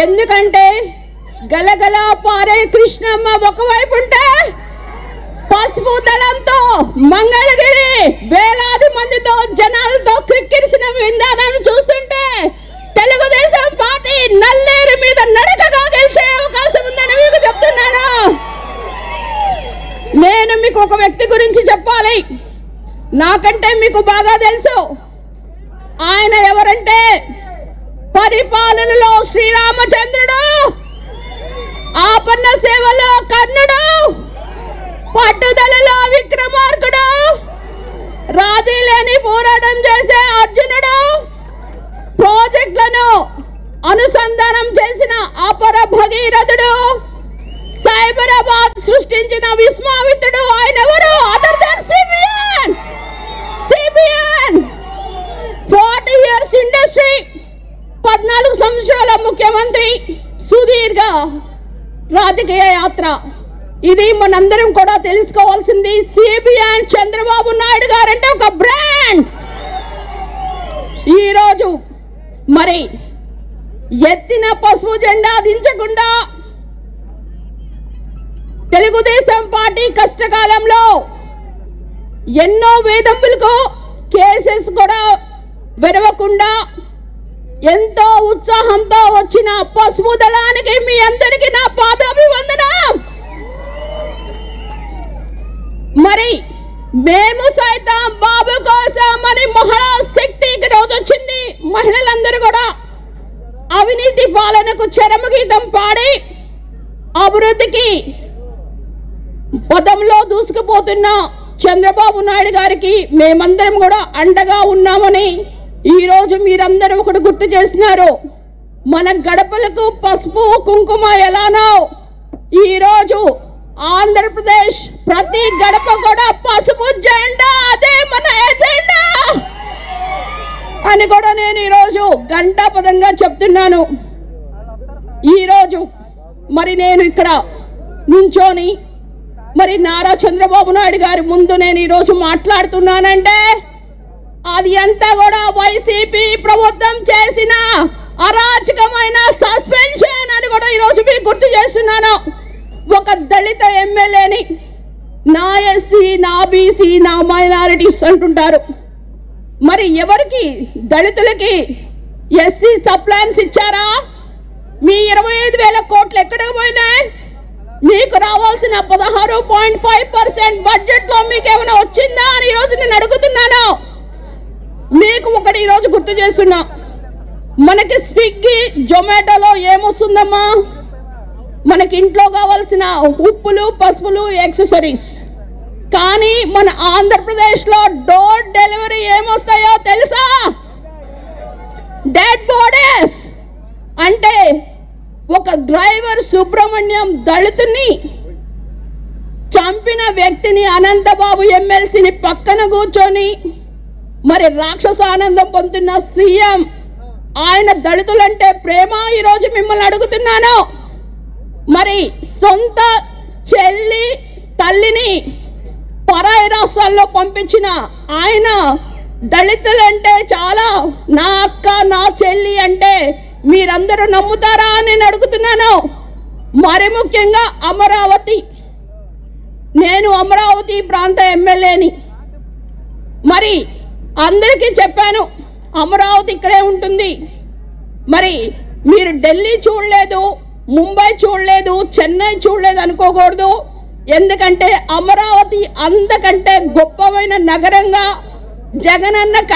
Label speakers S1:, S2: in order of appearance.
S1: ఎందుకంటే గలగల పారే కృష్ణమ్మ ఒకవైపు ఉంటే పసుపు దళంతో మంగళగిరి వేలాది మందితో జనాలతో క్రిక్కిరిసిన విధానాన్ని చూస్తుంటే తెలుగుదేశం పార్టీ నల్లేరు మీద నడకగా గెలిచే అవకాశం ఉందని మీకు చెప్తున్నాను. నేను మీకు ఒక వ్యక్తి గురించి చెప్పాలి, నాకంటే మీకు బాగా తెలుసు. ఆయన ఎవరంటే పరిపాలనలో శ్రీరామచంద్రుడు, ఆపన్న సేవలో కర్ణుడు, పట్టుదలలో విక్రమార్కుడు, రాజీ లేని పోరాటం చేసే అర్జునుడు, ప్రాజెక్టులను అనుసంధానం చేసిన అపర భగీరథుడు, సైబరాబాద్ సృష్టించిన విశ్వామిత్రుడు. ఆయన ఎవరు? Other than CBN. 40 years industry, 14 సంవత్సరాల ముఖ్యమంత్రి, సుదీర్ఘ రాజకీయ యాత్ర. ఇది మనందరం కూడా తెలుసుకోవాల్సింది. సిబిఎన్ చంద్రబాబు నాయుడు గారంటే ఒక బ్రాండ్. ఈరోజు మరి ఎత్తిన పసుపు జెండా దించకుండా తెలుగుదేశం పార్టీ కష్టకాలంలో ఎన్నో వేధింపులకు కేసెస్ కూడా వెరవకుండా ఎంతో ఉత్సాహంతో వచ్చిన పసుపు దళానికి మీ అందరికీ నా పాదాభివందనం. మరి మేము సైతం బాబు కోసం అని మహిళా శక్తికి రోజు వచ్చింది. మహిళలందరూ కూడా అవినీతి పాలనకు చరమగీతం పాడి అభివృద్ధికి పదంలో దూసుకుపోతున్న చంద్రబాబు నాయుడు గారికి మేమందరం కూడా అండగా ఉన్నామని ఈరోజు మీరందరూ ఒకటి గుర్తు చేస్తున్నారు. మన గడపలకు పసుపు కుంకుమ ఎలానో ఈరోజు ఆంధ్రప్రదేశ్ ప్రతి గడప కూడా పసుపు జెండా, అదే మన ఎజెండా అని కూడా నేను ఈరోజు గంటాపదంగా చెప్తున్నాను. ఈరోజు మరి నేను ఇక్కడ నుంచోని మరి నారా చంద్రబాబు నాయుడు గారి ముందు నేను ఈరోజు మాట్లాడుతున్నానంటే అది అంతా కూడా వైసీపీ ప్రభుత్వం చేసిన అరాచకమైన సస్పెన్షన్ అని కూడా ఈరోజు మీకు గుర్తు చేస్తున్నాను. ఒక దళిత ఎమ్మెల్యేని నా ఎస్సీ, నా బీసీ, నా మైనారిటీస్ అంటుంటారు. మరి ఎవరికి దళితులకి ఎస్సీ సప్లాన్స్ ఇచ్చారా? మీ 25,000 కోట్లు ఎక్కడికి పోయినాయి? మీకు రావాల్సిన 16.5% బడ్జెట్ లో మీకు ఏమైనా వచ్చిందా అని ఈరోజు నేను అడుగుతున్నాను. మీకు ఒకటి ఈరోజు గుర్తు చేస్తున్నా, మనకి స్విగ్గీ జొమాటోలో ఏమొస్తుందమ్మా? మనకి ఇంట్లో కావాల్సిన ఉప్పులు, పసుపులు, యాక్సెసరీస్. కానీ మన ఆంధ్రప్రదేశ్లో డోర్ డెలివరీ ఏమొస్తాయో తెలుసా? Dead bodies. అంటే ఒక డ్రైవర్ సుబ్రహ్మణ్యం దళితుని చంపిన వ్యక్తిని అనంతబాబు ఎమ్మెల్సీని పక్కన కూర్చొని మరి రాక్షస ఆనందం పొందుతున్న సీఎం, ఆయన దళితులంటే ప్రేమ. ఈరోజు మిమ్మల్ని అడుగుతున్నాను, మరి సొంత చెల్లి తల్లిని పరాయి రాష్ట్రాల్లో పంపించిన ఆయన దళితులంటే చాలా నా అక్క, నా చెల్లి అంటే మీరందరూ నమ్ముతారా అని నేను అడుగుతున్నాను. మరి ముఖ్యంగా అమరావతి, నేను అమరావతి ప్రాంత ఎమ్మెల్యేని. మరి అందరికీ చెప్పాను అమరావతి ఇక్కడే ఉంటుంది. మరి మీరు ఢిల్లీ చూడలేదు, ముంబై చూడలేదు, చెన్నై చూడలేదు అనుకోకూడదు. ఎందుకంటే అమరావతి అంతకంటే గొప్పమైన నగరంగా జగనన్న